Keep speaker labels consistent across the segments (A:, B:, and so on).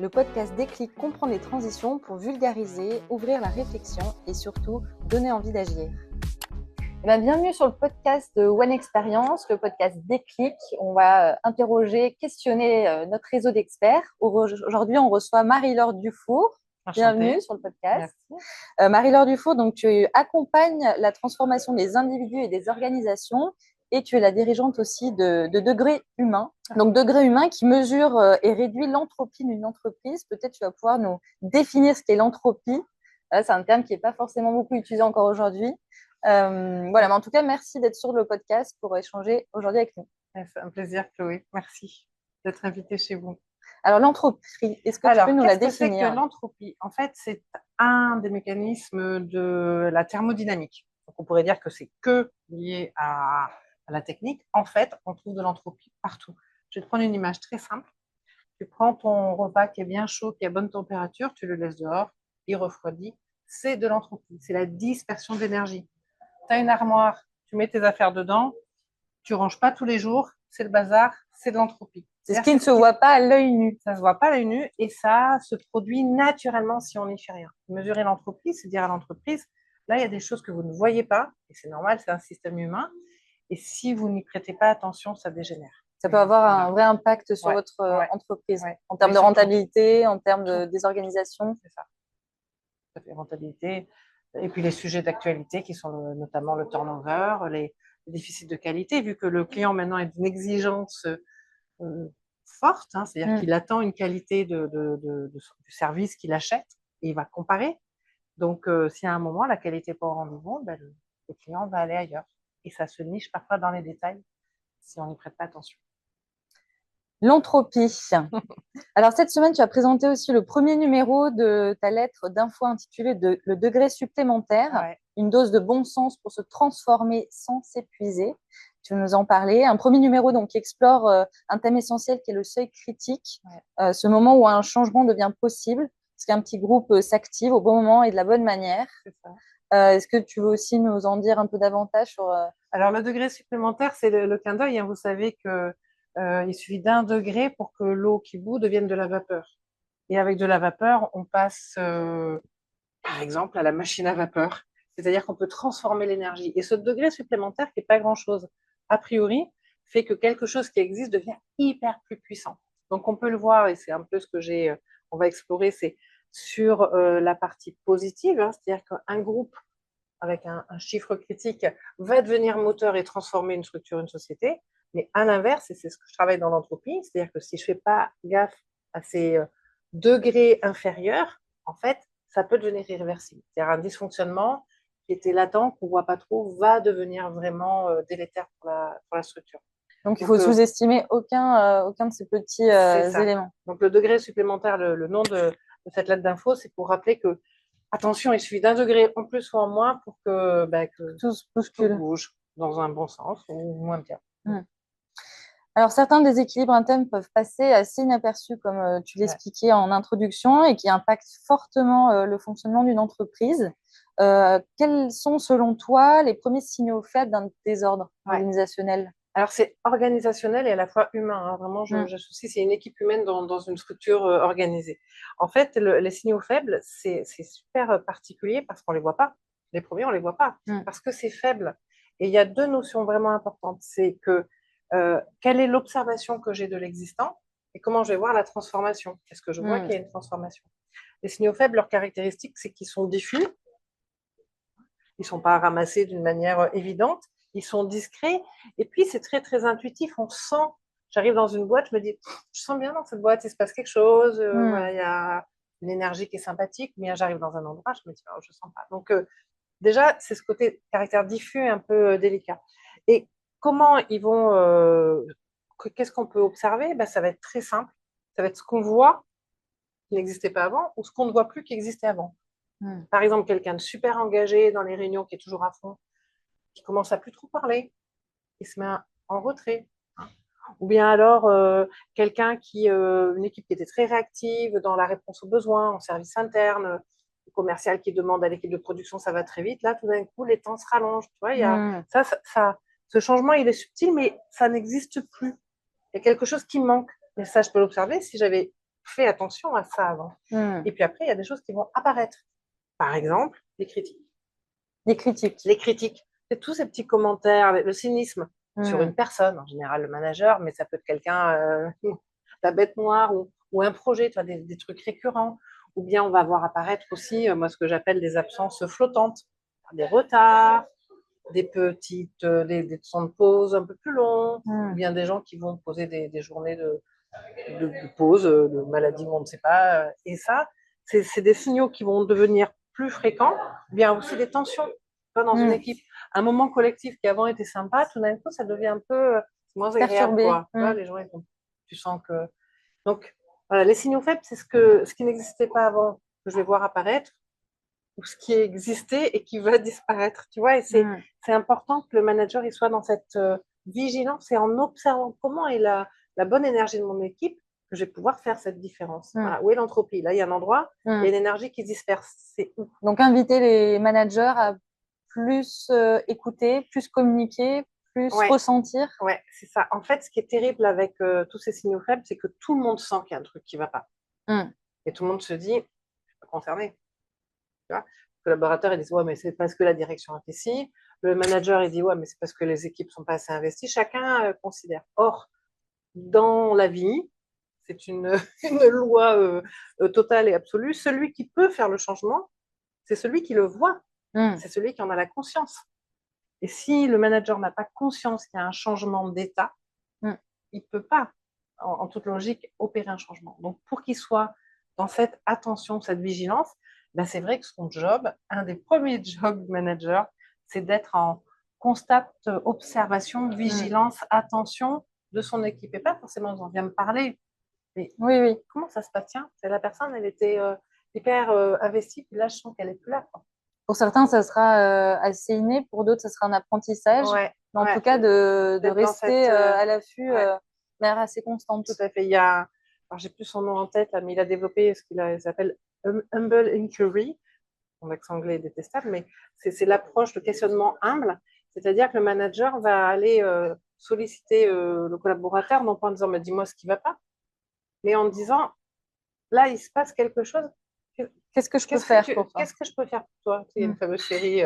A: Le podcast Déclic comprend les transitions pour vulgariser, ouvrir la réflexion et surtout donner envie d'agir. Bienvenue sur le podcast de One Experience, le podcast Déclic. On va interroger, questionner notre réseau d'experts. Aujourd'hui, on reçoit Marie-Laure Dufour.
B: Enchantée.
A: Bienvenue sur le podcast.
B: Merci.
A: Marie-Laure Dufour, donc, tu accompagnes la transformation des individus et des organisations et tu es la dirigeante aussi de Degré Humain. Donc, Degré Humain qui mesure et réduit l'entropie d'une entreprise. Peut-être tu vas pouvoir nous définir ce qu'est l'entropie. C'est un terme qui n'est pas forcément beaucoup utilisé encore aujourd'hui. Mais en tout cas, merci d'être sur le podcast pour échanger aujourd'hui avec nous.
B: C'est un plaisir, Chloé. Merci d'être invitée chez vous.
A: Alors, l'entropie, est-ce que tu peux nous la définir ?
B: Qu'est-ce que c'est que l'entropie ? En fait, c'est un des mécanismes de la thermodynamique. Donc, on pourrait dire que c'est que lié à la technique. En fait, on trouve de l'entropie partout. Je vais te prendre une image très simple. Tu prends ton repas qui est bien chaud, qui est à bonne température, tu le laisses dehors, il refroidit. C'est de l'entropie. C'est la dispersion d'énergie. Tu as une armoire, tu mets tes affaires dedans, tu ranges pas tous les jours, c'est le bazar, c'est de l'entropie.
A: C'est ce qui ne se voit pas à l'œil nu.
B: Ça se voit pas à l'œil nu et ça se produit naturellement si on n'y fait rien. Mesurer l'entropie, c'est dire à l'entreprise, là, il y a des choses que vous ne voyez pas, et c'est normal, c'est un système humain, et si vous n'y prêtez pas attention, ça dégénère.
A: Ça peut avoir un vrai impact sur votre entreprise, en termes de rentabilité, en termes de désorganisation.
B: C'est ça. Ça fait rentabilité. Et puis les sujets d'actualité qui sont notamment le turnover, les déficits de qualité, vu que le client maintenant est d'une exigence forte, c'est-à-dire qu'il attend une qualité du service qu'il achète et il va comparer. Donc, si à un moment la qualité n'est pas au rendez-vous, le client va aller ailleurs. Et ça se niche parfois dans les détails si on n'y prête pas attention.
A: L'entropie. Alors, cette semaine, tu as présenté aussi le premier numéro de ta lettre d'info intitulée Le degré supplémentaire, une dose de bon sens pour se transformer sans s'épuiser. Tu veux nous en parler. Un premier numéro donc, qui explore un thème essentiel qui est le seuil critique, ce moment où un changement devient possible, parce qu'un petit groupe s'active au bon moment et de la bonne manière.
B: C'est ça.
A: Est-ce que tu veux aussi nous en dire un peu davantage sur…
B: Alors, le degré supplémentaire, c'est le clin d'œil. Vous savez que il suffit d'1 degré pour que l'eau qui bout devienne de la vapeur. Et avec de la vapeur, on passe, par exemple, à la machine à vapeur. C'est-à-dire qu'on peut transformer l'énergie. Et ce degré supplémentaire, qui n'est pas grand-chose, a priori, fait que quelque chose qui existe devient hyper plus puissant. Donc, on peut le voir, et c'est un peu ce que on va explorer, c'est sur la partie positive, c'est-à-dire qu'un groupe avec un chiffre critique va devenir moteur et transformer une structure, une société. Mais à l'inverse, et c'est ce que je travaille dans l'entropie, c'est-à-dire que si je ne fais pas gaffe à ces degrés inférieurs, en fait, ça peut devenir irréversible. C'est-à-dire un dysfonctionnement qui était latent, qu'on ne voit pas trop, va devenir vraiment délétère pour la structure.
A: Donc, il faut sous-estimer aucun de ces petits éléments.
B: Donc, le degré supplémentaire, le nom de cette lettre d'info, c'est pour rappeler que attention, il suffit d'1 degré en plus ou en moins pour que tout bouge dans un bon sens ou moins bien.
A: Alors, certains déséquilibres internes peuvent passer assez inaperçus, comme tu l'expliquais en introduction, et qui impactent fortement le fonctionnement d'une entreprise. Quels sont, selon toi, les premiers signaux faibles d'un désordre organisationnel ?
B: Alors, c'est organisationnel et à la fois humain. Vraiment, j'associe, c'est une équipe humaine dans une structure organisée. En fait, les signaux faibles, c'est super particulier parce qu'on ne les voit pas. Les premiers, on ne les voit pas parce que c'est faible. Et il y a 2 notions vraiment importantes. C'est que quelle est l'observation que j'ai de l'existant et comment je vais voir la transformation. Est-ce que je vois qu'il y a une transformation ? Les signaux faibles, leur caractéristique, c'est qu'ils sont diffus. Ils ne sont pas ramassés d'une manière évidente. Ils sont discrets. Et puis, c'est très, très intuitif. On sent, j'arrive dans une boîte, je me dis, je sens bien dans cette boîte, il se passe quelque chose. Il y a une énergie qui est sympathique. Mais j'arrive dans un endroit, je me dis, oh, je ne sens pas. Donc, déjà, c'est ce côté caractère diffus un peu délicat. Et comment ils vont… qu'est-ce qu'on peut observer ? Ça va être très simple. Ça va être ce qu'on voit qui n'existait pas avant ou ce qu'on ne voit plus qui existait avant. Par exemple, quelqu'un de super engagé dans les réunions qui est toujours à fond, qui commence à plus trop parler, il se met en retrait. Ou bien alors, quelqu'un une équipe qui était très réactive dans la réponse aux besoins, en service interne, le commercial qui demande à l'équipe de production, ça va très vite. Là, tout d'un coup, les temps se rallongent. Tu vois, il y a ce changement, il est subtil, mais ça n'existe plus. Il y a quelque chose qui manque. Mais ça, je peux l'observer si j'avais fait attention à ça avant. Et puis après, il y a des choses qui vont apparaître. Par exemple, les critiques.
A: Des critiques.
B: Les critiques, c'est tous ces petits commentaires, le cynisme sur une personne, en général le manager, mais ça peut être quelqu'un, la bête noire ou un projet, tu vois, des trucs récurrents. Ou bien on va voir apparaître aussi, moi, ce que j'appelle des absences flottantes, des retards, des temps de pause un peu plus longs, ou bien des gens qui vont poser des journées de pause, de maladie où on ne sait pas. Et ça, c'est des signaux qui vont devenir plus fréquents, bien aussi des tensions dans une équipe. Un moment collectif qui avant était sympa, tout d'un coup, ça devient un peu moins agréable. Quoi. Les gens, tu sens que... Donc, voilà, les signaux faibles, c'est ce qui n'existait pas avant, que je vais voir apparaître, ou ce qui existait et qui va disparaître. Tu vois, et c'est important que le manager il soit dans cette vigilance et en observant comment est la bonne énergie de mon équipe, que je vais pouvoir faire cette différence. Voilà. Où est l'entropie? Là, il y a un endroit, il y a une énergie qui se disperse. C'est où?
A: Donc, inviter les managers à plus écouter, plus communiquer, plus ressentir.
B: Ouais, c'est ça. En fait, ce qui est terrible avec tous ces signaux faibles, c'est que tout le monde sent qu'il y a un truc qui ne va pas. Et tout le monde se dit, je ne suis pas concerné. Tu vois, le collaborateur, il dit, ouais, mais c'est parce que la direction a fait ci. Le manager, il dit, ouais, mais c'est parce que les équipes sont pas assez investies. Chacun considère. Or, dans la vie, c'est une loi totale et absolue. Celui qui peut faire le changement, c'est celui qui le voit. C'est celui qui en a la conscience. Et si le manager n'a pas conscience qu'il y a un changement d'état, il ne peut pas, en toute logique, opérer un changement. Donc, pour qu'il soit dans cette attention, cette vigilance, ben c'est vrai que son job, un des premiers jobs du manager, c'est d'être en constante observation, vigilance, attention de son équipe. Et pas forcément, on vient me parler. Mais comment ça se passe? Tiens, la personne, elle était hyper investie, puis là, je sens qu'elle n'est plus là. Quoi.
A: Pour certains, ça sera assez inné, pour d'autres, ça sera un apprentissage. Mais en tout cas, de rester à l'affût de manière assez constante.
B: Tout à fait. Il y a, alors j'ai plus son nom en tête, là, mais il a développé ce qu'il s'appelle Humble Inquiry. Mon accent anglais est détestable, mais c'est l'approche, le questionnement humble. C'est-à-dire que le manager va aller solliciter le collaborateur, non pas en disant, mais dis-moi ce qui ne va pas, mais en disant, là, il se passe quelque chose.
A: Qu'est-ce que je peux faire pour toi?
B: Qu'est-ce que je peux faire pour toi? Il y a une fameuse série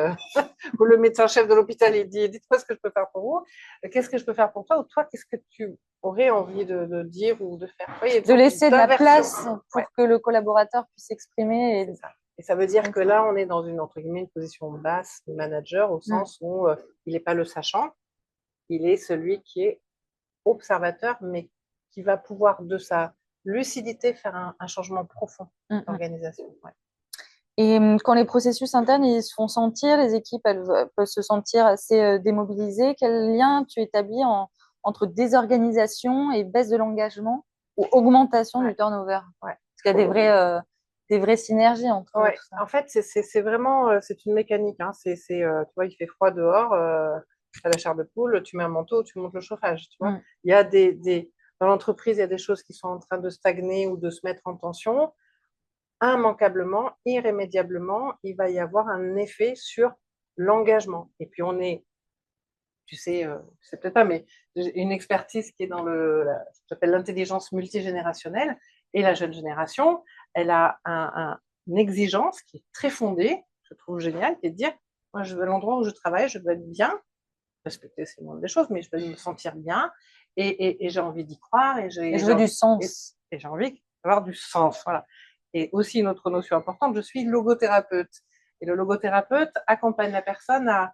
B: où le médecin-chef de l'hôpital, il dit, dites-moi ce que je peux faire pour vous. Qu'est-ce que je peux faire pour toi? Ou toi, qu'est-ce que tu aurais envie de dire ou de faire?
A: De laisser de la place pour que le collaborateur puisse s'exprimer.
B: Et ça veut dire que là, on est dans entre guillemets, une position basse de manager, au sens où il n'est pas le sachant, il est celui qui est observateur, mais qui va pouvoir, de sa lucidité, faire un changement profond d'organisation.
A: Et quand les processus internes ils se font sentir, les équipes elles peuvent se sentir assez démobilisées, quel lien tu établis entre désorganisation et baisse de l'engagement ou augmentation du turnover? Parce qu'il y a des vraies synergies entre tout ça.
B: En fait, c'est vraiment c'est une mécanique. Hein. Tu vois, il fait froid dehors, tu as la chair de poule, tu mets un manteau, tu montes le chauffage. Tu vois. Il y a dans l'entreprise, il y a des choses qui sont en train de stagner ou de se mettre en tension. Immanquablement, irrémédiablement, il va y avoir un effet sur l'engagement. Et puis tu sais peut-être pas, mais une expertise qui est dans ce que j'appelle l'intelligence multigénérationnelle. Et la jeune génération, elle a une exigence qui est très fondée, je trouve géniale, qui est de dire, moi, l'endroit où je travaille, je dois être bien, respecter c'est une des choses, mais je dois me sentir bien, et j'ai envie d'y croire. Et
A: je veux du sens.
B: Et j'ai envie d'avoir du sens, voilà. Et aussi, une autre notion importante, je suis logothérapeute. Et le logothérapeute accompagne la personne à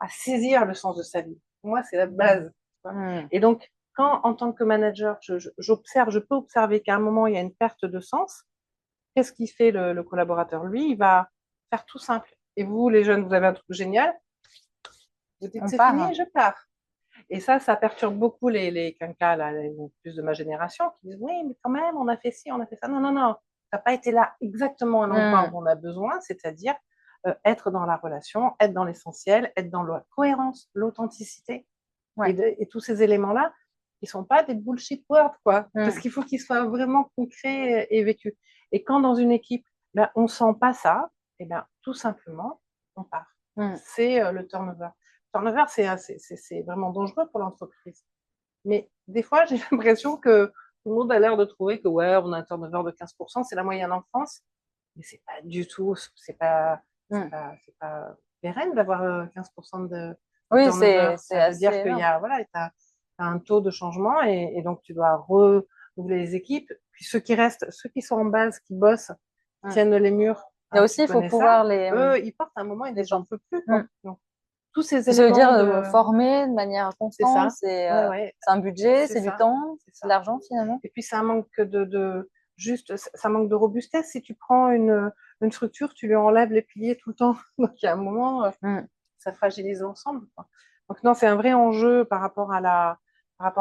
B: saisir le sens de sa vie. Pour moi, c'est la base. Et donc, quand, en tant que manager, je peux observer qu'à un moment, il y a une perte de sens, qu'est-ce qu'il fait le collaborateur? Lui, il va faire tout simple. Et vous, les jeunes, vous avez un truc génial. Vous dites, c'est fini, je pars. Et ça perturbe beaucoup les quinquas, là, plus de ma génération, qui disent, oui, mais quand même, on a fait ci, on a fait ça. Non, non, non. Ça n'a pas été là exactement à l'endroit où on a besoin, c'est-à-dire être dans la relation, être dans l'essentiel, être dans la cohérence, l'authenticité. Et tous ces éléments-là, ils ne sont pas des bullshit words, quoi. Parce qu'il faut qu'ils soient vraiment concrets et vécus. Et quand dans une équipe, ben, on ne sent pas ça, et ben, tout simplement, on part. C'est le turnover. Le turnover, c'est vraiment dangereux pour l'entreprise. Mais des fois, j'ai l'impression que Tout le monde a l'air de trouver que, ouais, on a un turnover de 15%, c'est la moyenne en France. Mais c'est pas du tout, c'est pas pérenne d'avoir 15% de
A: Oui,
B: turnover.
A: c'est
B: Ça veut
A: assez
B: dire qu'il y
A: énorme.
B: a, voilà, t'as un taux de changement et donc tu dois renouveler les équipes. Puis ceux qui restent, ceux qui sont en base, qui bossent, qui
A: Mm.
B: tiennent les murs,
A: Et
B: hein,
A: aussi,
B: tu
A: il faut
B: connais ça,
A: pouvoir
B: eux, ils partent à un moment, ils
A: les
B: disent j'en
A: gens.
B: peux plus,
A: Mm.
B: quoi. Donc, tous ces
A: Ça veut dire
B: éléments de.
A: former de manière
B: C'est
A: constante,
B: ça, ouais, ouais,
A: c'est un budget,
B: c'est
A: c'est du
B: ça,
A: temps,
B: c'est
A: c'est de
B: ça.
A: l'argent finalement.
B: Et puis, ça manque juste, ça manque de robustesse. Si tu prends une structure, tu lui enlèves les piliers tout le temps. Donc, il y a un moment,
A: Mm.
B: ça fragilise l'ensemble, quoi. Donc, non, c'est un vrai enjeu par rapport à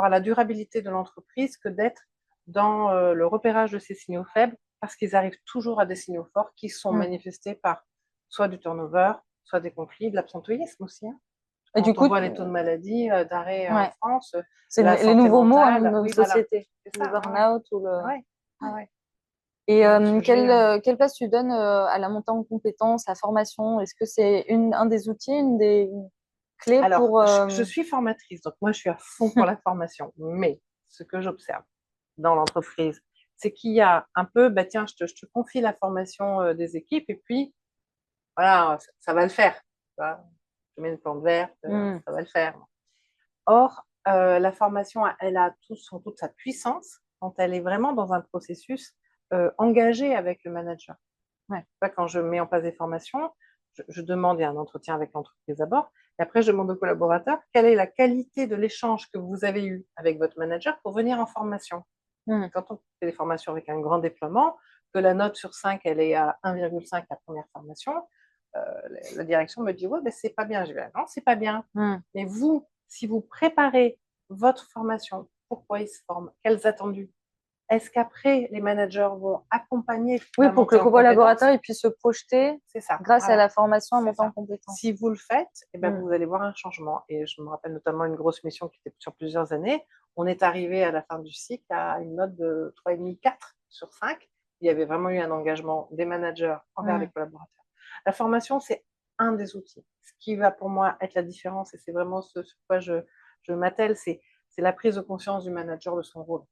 B: la durabilité de l'entreprise que d'être dans le repérage de ces signaux faibles, parce qu'ils arrivent toujours à des signaux forts qui sont
A: Mm.
B: manifestés par soit du turnover, soit des conflits, de l'absentéisme aussi, hein.
A: Et du
B: Quand on
A: coup,
B: voit les taux de maladie, d'arrêt en
A: ouais,
B: France,
A: c'est
B: la
A: les
B: santé
A: nouveaux mots hein, de
B: mentale,
A: nos
B: oui, voilà,
A: sociétés,
B: c'est
A: le
B: ça, ouais, ouais.
A: burn-out ou le.
B: Ah ouais, ah ouais.
A: Et
B: C'est un sujet.
A: quelle place tu donnes à la montée en compétences, à la formation? Est-ce que c'est un des outils, une des clés
B: Alors,
A: pour
B: je suis formatrice, donc moi, je suis à fond pour la formation. Mais ce que j'observe dans l'entreprise, c'est qu'il y a un peu, bah, tiens, je te confie la formation des équipes et puis, voilà, ça va le faire. Tu vois, je mets une plante verte,
A: Hmm.
B: ça va le faire. Or, la formation, elle a toute sa puissance quand elle est vraiment dans un processus engagé avec le manager.
A: Ouais.
B: Quand je mets en place des formations, je demande, il y a un entretien avec l'entreprise d'abord, et après je demande aux collaborateurs quelle est la qualité de l'échange que vous avez eu avec votre manager pour venir en formation.
A: Hmm.
B: Quand on fait des formations avec un grand déploiement, que la note sur 5, elle est à 1,5 la première formation, euh, la direction me dit, ouais, ben, c'est pas bien. Je dis, non, c'est pas bien.
A: Hmm.
B: Mais vous, si vous préparez votre formation, pourquoi ils se forment, quels attendus, est-ce qu'après, les managers vont accompagner
A: Oui,
B: la
A: pour que
B: montée
A: le
B: en
A: collaborateur
B: compétences?
A: il puisse se projeter
B: C'est ça,
A: grâce à
B: voilà,
A: la formation à
B: c'est
A: monter en
B: ça.
A: compétence.
B: Si vous le faites, eh ben,
A: Hmm.
B: vous allez voir un changement. Et je me rappelle notamment une grosse mission qui était sur plusieurs années. On est arrivé à la fin du cycle à une note de 3,5, 4 sur 5. Il y avait vraiment eu un engagement des managers envers les
A: Hmm.
B: collaborateurs. La formation, c'est un des outils. Ce qui va pour moi être la différence, et c'est vraiment ce sur quoi je m'attelle, c'est la prise de conscience du manager de son rôle,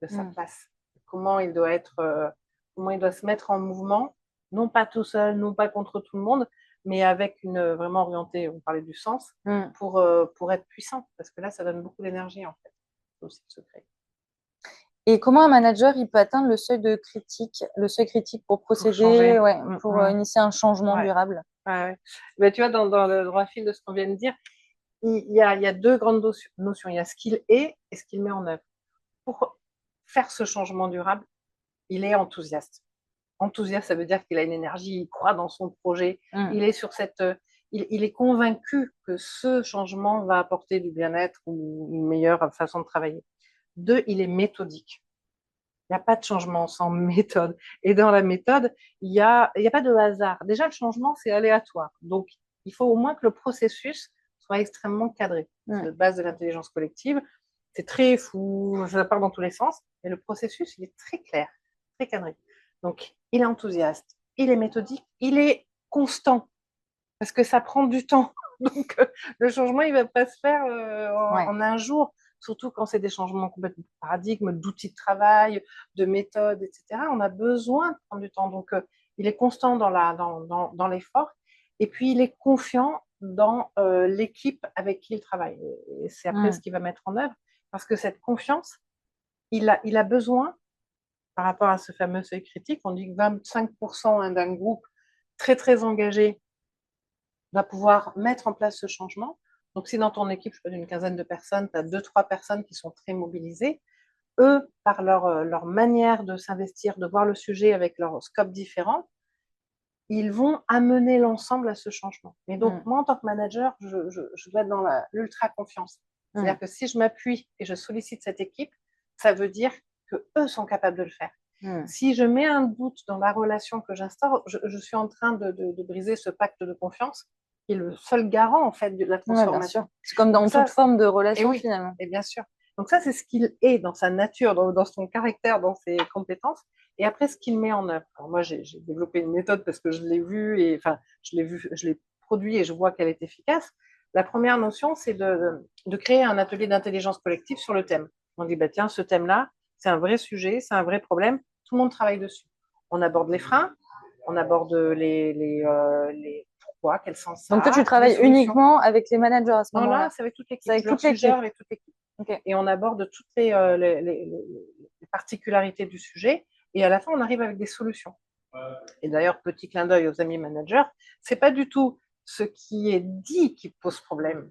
B: de sa
A: Hmm.
B: place. Comment il doit être, comment il doit se mettre en mouvement, non pas tout seul, non pas contre tout le monde, mais avec une vraiment orientée, on parlait du sens,
A: Hmm.
B: pour être puissant, parce que là, ça donne beaucoup d'énergie, en fait. C'est aussi le secret.
A: Et comment un manager il peut atteindre le seuil critique pour
B: Pour changer.
A: procéder, ouais, pour
B: Mm.
A: initier un changement
B: Ouais.
A: durable?
B: Ouais, ouais. Ben, tu vois, dans le droit fil de ce qu'on vient de dire, il y a deux grandes notions. Il y a ce qu'il est et ce qu'il met en œuvre. Pour faire ce changement durable, il est enthousiaste. Enthousiaste, ça veut dire qu'il a une énergie, il croit dans son projet,
A: Hmm.
B: il est sur cette, il est convaincu que ce changement va apporter du bien-être ou une meilleure façon de travailler. Deux, il est méthodique. Il n'y a pas de changement sans méthode. Et dans la méthode, il y a pas de hasard. Déjà, le changement, c'est aléatoire. Donc, il faut au moins que le processus soit extrêmement cadré. C'est
A: Hmm.
B: la base de l'intelligence collective. C'est très fou, ça part dans tous les sens. Mais le processus, il est très clair, très cadré. Donc, il est enthousiaste, il est méthodique, il est constant, parce que ça prend du temps. Donc, le changement, il ne va pas se faire
A: Ouais.
B: en un jour, surtout quand c'est des changements complètement de paradigme, d'outils de travail, de méthodes, etc. On a besoin de prendre du temps. Donc, il est constant dans l'effort, et puis il est confiant dans l'équipe avec qui il travaille. Et c'est après ce
A: Hmm.
B: qu'il va mettre en œuvre, parce que cette confiance, il a besoin, par rapport à ce fameux seuil critique, on dit que 25% d'un groupe très, très engagé va pouvoir mettre en place ce changement. Donc, si dans ton équipe, je peux d'une quinzaine de personnes, tu as deux, trois personnes qui sont très mobilisées, eux, par leur manière de s'investir, de voir le sujet avec leur scope différent, ils vont amener l'ensemble à ce changement. Et donc,
A: Hmm.
B: moi, en tant que manager, je dois être dans l'ultra confiance.
A: Hmm.
B: C'est-à-dire que si je m'appuie et je sollicite cette équipe, ça veut dire que eux sont capables de le faire.
A: Hmm.
B: Si je mets un doute dans la relation que j'instaure, je suis en train de briser ce pacte de confiance qui est le seul garant en fait de la
A: Ouais, bien sûr.
B: transformation.
A: C'est comme
B: Donc
A: dans toute
B: ça,
A: forme de
B: et
A: relation
B: oui,
A: finalement.
B: et bien sûr. Donc ça, c'est ce qu'il est dans sa nature, dans son caractère, dans ses compétences. Et après, ce qu'il met en œuvre. Alors moi, j'ai développé une méthode parce que je l'ai vue et enfin, je l'ai produit et je vois qu'elle est efficace. La première notion, c'est de créer un atelier d'intelligence collective sur le thème. On dit, bah, tiens, ce thème-là, c'est un vrai sujet, c'est un vrai problème. Tout le monde travaille dessus. On aborde les freins, on aborde les pourquoi, quel sens ça
A: Donc, toi, tu
B: a, les
A: travailles
B: solutions.
A: uniquement avec les managers à ce
B: Non, là,
A: moment-là?
B: c'est avec toute l'équipe.
A: C'est avec
B: Je leur
A: toute l'équipe.
B: suggère avec toute l'équipe.
A: Ok.
B: Et on aborde toutes les particularités du sujet. Et à la fin, on arrive avec des solutions. Et d'ailleurs, petit clin d'œil aux amis managers, c'est pas du tout ce qui est dit qui pose problème.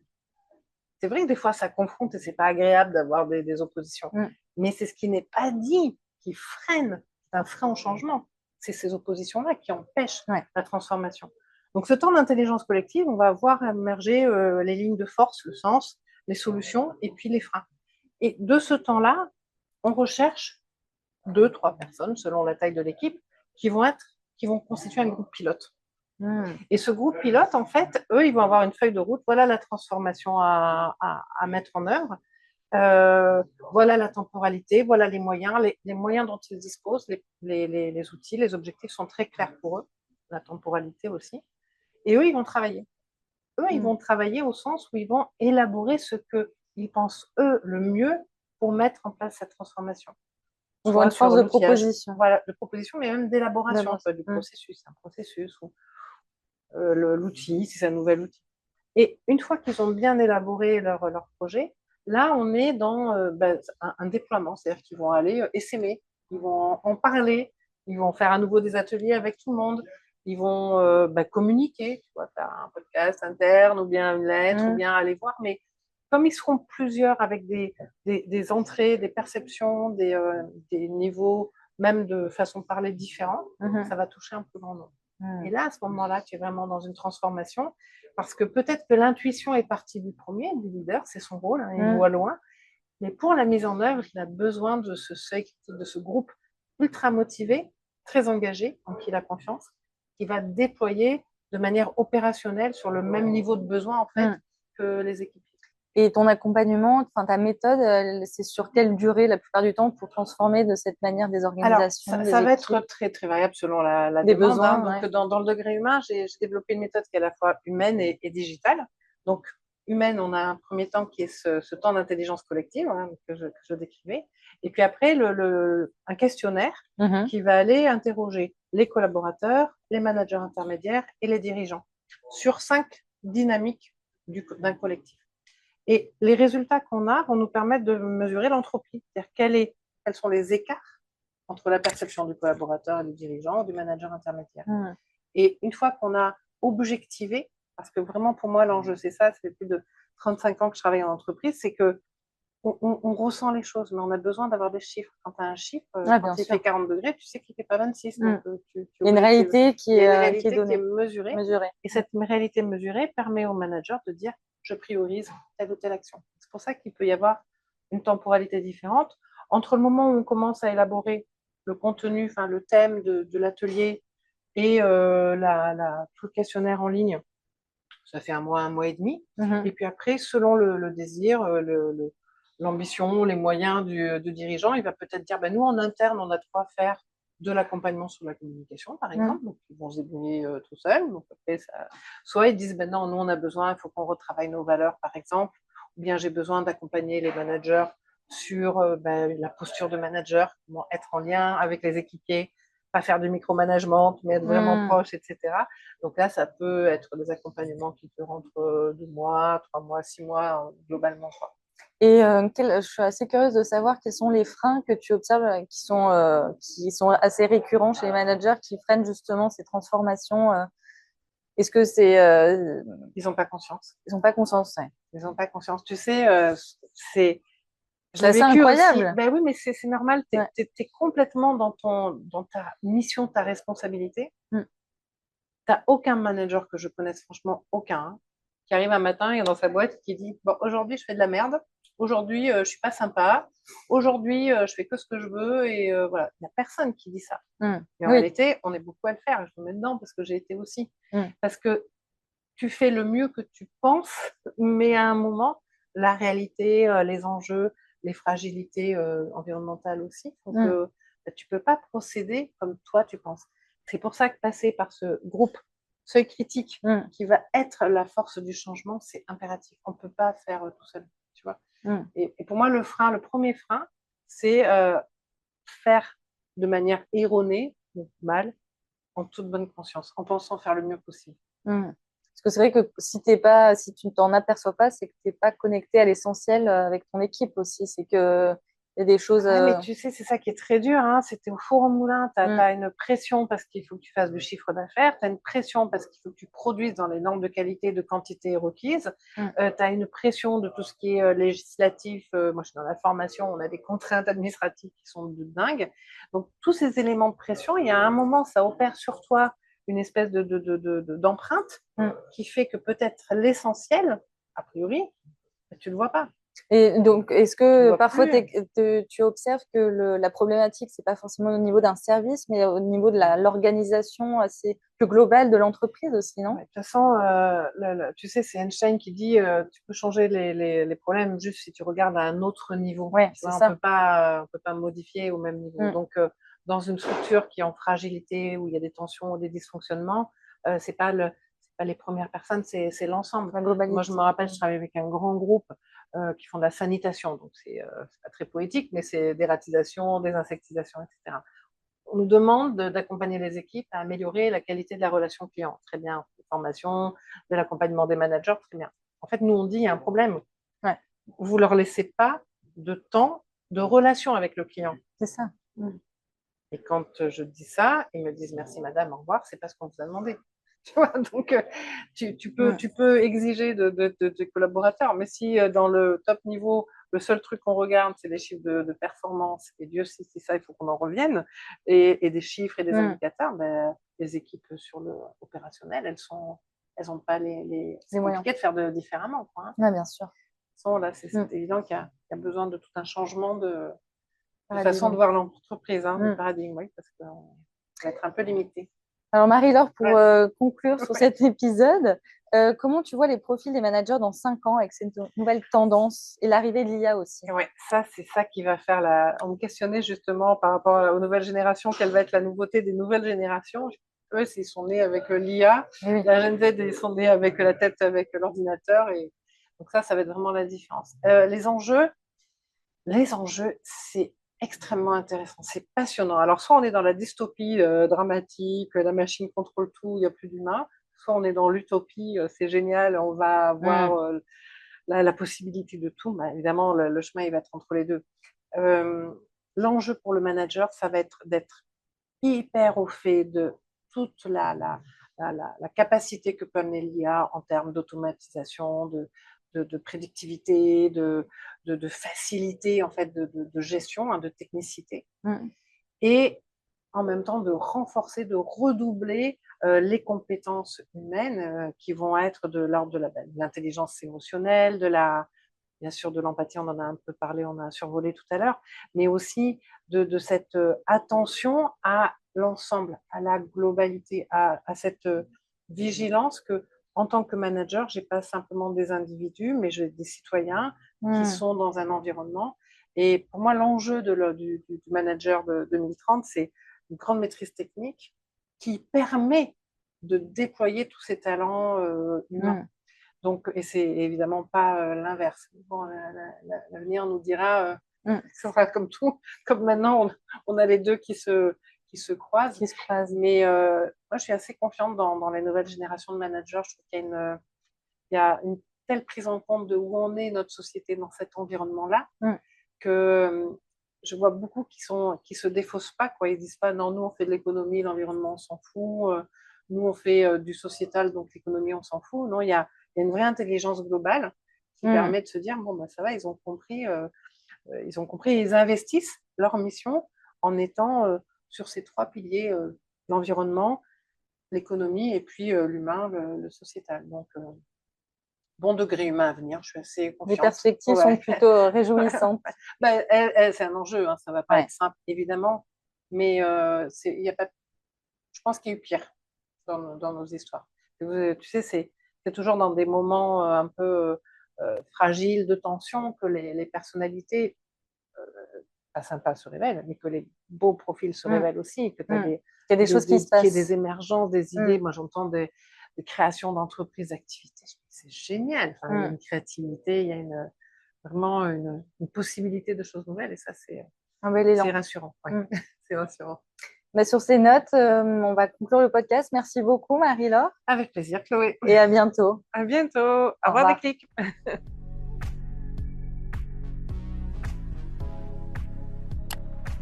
B: C'est vrai que des fois, ça confronte et c'est pas agréable d'avoir des oppositions. Mais c'est ce qui n'est pas dit qui freine, c'est un frein au changement. C'est ces oppositions-là qui empêchent la transformation. Donc, ce temps d'intelligence collective, on va voir émerger les lignes de force, le sens, les solutions et puis les freins. Et de ce temps-là, on recherche 2, 3 personnes, selon la taille de l'équipe, qui vont constituer un groupe pilote. Et ce groupe pilote, en fait, eux, ils vont avoir une feuille de route. Voilà la transformation à mettre en œuvre. Voilà la temporalité, voilà les moyens dont ils disposent, les outils, les objectifs sont très clairs pour eux, la temporalité aussi. Et eux, ils vont travailler. Eux, ils vont travailler au sens où ils vont élaborer ce qu'ils pensent, eux, le mieux pour mettre en place cette transformation.
A: Ils vont une force de proposition.
B: Voilà, de proposition, mais même d'élaboration du processus. Un processus ou l'outil, si c'est un nouvel outil. Et une fois qu'ils ont bien élaboré leur projet, là, on est dans un déploiement, c'est-à-dire qu'ils vont aller essaimer, ils vont en parler, ils vont faire à nouveau des ateliers avec tout le monde, ils vont communiquer, tu vois, faire un podcast interne ou bien une lettre ou bien aller voir, mais comme ils seront plusieurs avec des entrées, des perceptions, des niveaux, même de façon de parler différents, ça va toucher un peu grand nombre. Et là, à ce moment-là, tu es vraiment dans une transformation parce que peut-être que l'intuition est partie du premier, du leader, c'est son rôle, hein, il voit loin. Mais pour la mise en œuvre, il a besoin de ce seuil critique, de ce groupe ultra motivé, très engagé, en qui il a confiance, qui va déployer de manière opérationnelle sur le même niveau de besoin en fait que les équipes.
A: Et ton accompagnement, enfin ta méthode, c'est sur quelle durée la plupart du temps pour transformer de cette manière des organisations?
B: Alors, ça va être très, très variable selon la
A: des
B: demande.
A: Besoins,
B: Donc, dans le degré humain, j'ai développé une méthode qui est à la fois humaine et digitale. Donc, humaine, on a un premier temps qui est ce temps d'intelligence collective que je décrivais. Et puis après, un questionnaire qui va aller interroger les collaborateurs, les managers intermédiaires et les dirigeants sur 5 dynamiques d'un collectif. Et les résultats qu'on a vont nous permettre de mesurer l'entropie, c'est-à-dire quels sont les écarts entre la perception du collaborateur et du dirigeant, du manager intermédiaire. Et une fois qu'on a objectivé, parce que vraiment pour moi l'enjeu c'est ça, ça fait plus de 35 ans que je travaille en entreprise, c'est que on ressent les choses, mais on a besoin d'avoir des chiffres. Quand tu as un chiffre, quand il fait 40 degrés, tu sais qu'il ne fait pas 26. Donc,
A: il y a une réalité qui est
B: mesurée. Et cette réalité mesurée permet au manager de dire je priorise telle ou telle action. C'est pour ça qu'il peut y avoir une temporalité différente entre le moment où on commence à élaborer le contenu, enfin le thème de l'atelier et tout le questionnaire en ligne. Ça fait un mois et demi. Et puis après, selon le désir, l'ambition, les moyens du dirigeant, il va peut-être dire, nous, en interne, on a de quoi faire de l'accompagnement sur la communication, par exemple. Donc, ils vont se débrouiller tout seuls. Donc, après, soit ils disent, non, nous, on a besoin, il faut qu'on retravaille nos valeurs, par exemple. Ou bien, j'ai besoin d'accompagner les managers sur la posture de manager, comment être en lien avec les équipiers, pas faire du micromanagement, mais être vraiment proche, etc. Donc là, ça peut être des accompagnements qui durent entre 2 mois, 3 mois, 6 mois, globalement.
A: Et je suis assez curieuse de savoir quels sont les freins que tu observes qui sont assez récurrents chez les managers qui freinent justement ces transformations. Est-ce que c'est...
B: Ils n'ont pas conscience.
A: Ils n'ont pas conscience,
B: Ils n'ont pas conscience. Tu sais, c'est...
A: C'est assez incroyable.
B: Aussi. Oui, mais c'est normal. Tu es complètement dans ta mission, ta responsabilité. Tu n'as aucun manager que je connaisse, franchement, aucun, qui arrive un matin et dans sa boîte qui dit aujourd'hui, je fais de la merde. Aujourd'hui, je suis pas sympa. Aujourd'hui, je fais que ce que je veux. Et voilà, il n'y a personne qui dit ça. Mais en réalité, on est beaucoup à le faire. Je me mets dedans parce que j'ai été aussi. Parce que tu fais le mieux que tu penses, mais à un moment, la réalité, les enjeux, les fragilités environnementales aussi, font que tu peux pas procéder comme toi tu penses. C'est pour ça que passer par ce groupe seuil critique qui va être la force du changement, c'est impératif. On peut pas faire tout seul, tu vois. Et pour moi, le premier frein, c'est faire de manière erronée ou mal, en toute bonne conscience, en pensant faire le mieux possible.
A: Parce que c'est vrai que si tu ne t'en aperçois pas, c'est que tu n'es pas connecté à l'essentiel avec ton équipe aussi. C'est que il y a des choses.
B: Mais tu sais, c'est ça qui est très dur, hein. C'était au four au moulin. Tu as une pression parce qu'il faut que tu fasses du chiffre d'affaires. Tu as une pression parce qu'il faut que tu produises dans les normes de qualité, de quantité requises. Tu as une pression de tout ce qui est législatif. Moi, je suis dans la formation. On a des contraintes administratives qui sont de dingue. Donc, tous ces éléments de pression, il y a un moment, ça opère sur toi une espèce d'empreinte qui fait que peut-être l'essentiel, a priori, tu ne le vois pas.
A: Et donc, est-ce que parfois
B: plus.
A: tu observes que la problématique, c'est pas forcément au niveau d'un service, mais au niveau de l'organisation assez plus globale de l'entreprise aussi, non?
B: Ouais, de toute façon, tu sais, c'est Einstein qui dit tu peux changer les problèmes juste si tu regardes à un autre niveau.
A: Ouais,
B: Tu
A: c'est
B: vois,
A: ça.
B: on peut pas modifier au même niveau. Donc, dans une structure qui est en fragilité, où il y a des tensions ou des dysfonctionnements, c'est pas les premières personnes, c'est l'ensemble.
A: La globalité.
B: Moi, je me rappelle, je travaillais avec un grand groupe qui font de la sanitation. Donc, c'est pas très poétique, mais c'est dératisation, désinsectisation, etc. On nous demande d'accompagner les équipes à améliorer la qualité de la relation client. Très bien, formation, de l'accompagnement des managers, très bien. En fait, nous, on dit, il y a un problème.
A: Ouais.
B: Vous ne leur laissez pas de temps de relation avec le client.
A: C'est ça.
B: Et quand je dis ça, ils me disent merci madame, au revoir, c'est pas ce qu'on vous a demandé. Tu vois, donc tu peux exiger de tes collaborateurs, mais si dans le top niveau, le seul truc qu'on regarde, c'est les chiffres de performance, et Dieu sait si ça, il faut qu'on en revienne, et des chiffres et des indicateurs, ben, les équipes sur le opérationnel, elles n'ont pas c'est compliqué de faire différemment, quoi, hein.
A: Ouais, bien sûr.
B: Là, c'est évident qu'il y a besoin de tout un changement de façon de
A: Paradigme.
B: voir l'entreprise, hein, de paradigme, oui, parce qu'on va être un peu limité.
A: Alors Marie-Laure, pour conclure sur cet épisode, comment tu vois les profils des managers dans 5 ans avec cette nouvelle tendance et l'arrivée de l'IA aussi?
B: Ouais, ça, c'est ça qui va faire On me questionnait justement par rapport aux nouvelles générations, quelle va être la nouveauté des nouvelles générations. Eux, ils sont nés avec l'IA.
A: Oui.
B: La Gen Z, ils sont nés avec la tête avec l'ordinateur. Et donc ça va être vraiment la différence. Les enjeux, c'est extrêmement intéressant, c'est passionnant. Alors, soit on est dans la dystopie dramatique, la machine contrôle tout, il n'y a plus d'humain, soit on est dans l'utopie, c'est génial, on va avoir la possibilité de tout. Bah, évidemment, le chemin, il va être entre les deux. L'enjeu pour le manager, ça va être d'être hyper au fait de toute la capacité que peut amener l'IA en termes d'automatisation, de prédictivité, de facilité en fait de gestion, hein, de technicité, et en même temps de renforcer, de redoubler les compétences humaines qui vont être de l'ordre de l'intelligence émotionnelle, bien sûr de l'empathie, on en a un peu parlé, on a survolé tout à l'heure, mais aussi de cette attention à l'ensemble, à la globalité, à cette vigilance que, en tant que manager, j'ai pas simplement des individus, mais j'ai des citoyens qui sont dans un environnement. Et pour moi, l'enjeu du manager de 2030, c'est une grande maîtrise technique qui permet de déployer tous ces talents humains. Donc, et c'est évidemment pas l'inverse. Bon, l'avenir nous dira, ça sera comme tout, comme maintenant on a les deux qui se croisent. Mais moi, je suis assez confiante dans les nouvelles générations de managers. Je trouve il y a une telle prise en compte de où on est, notre société, dans cet environnement-là, que je vois beaucoup qui se défaussent pas, quoi. Ils disent pas, non, nous, on fait de l'économie, l'environnement, on s'en fout. Nous, on fait du sociétal, donc l'économie, on s'en fout. Non, il y a une vraie intelligence globale qui permet de se dire, bon, ben, ça va, ils ont compris, ils investissent leur mission en étant sur ces 3 piliers, l'environnement, l'économie et puis l'humain, le sociétal. Donc, bon degré humain à venir, je suis assez confiante.
A: Les perspectives sont plutôt réjouissantes.
B: Ben, c'est un enjeu, hein, ça ne va pas être simple, évidemment, mais y a pas, je pense qu'il y a eu pire dans nos histoires. Tu sais, c'est toujours dans des moments un peu fragiles, de tension, que les personnalités, pas sympas, se révèlent, mais que les beaux profils se révèlent aussi, que tu as
A: il y a des choses qui se passent.
B: Qu'il y ait des émergences, des idées. Moi, j'entends des créations d'entreprises, d'activités. C'est génial. Enfin, il y a une créativité, il y a vraiment une possibilité de choses nouvelles, et ça,
A: Un bel élan.
B: C'est rassurant. Ouais. C'est rassurant.
A: Bah, sur ces notes, on va conclure le podcast. Merci beaucoup, Marie-Laure.
B: Avec plaisir, Chloé.
A: Et à bientôt.
B: À bientôt. Au revoir,
A: revoir.
B: Déclic.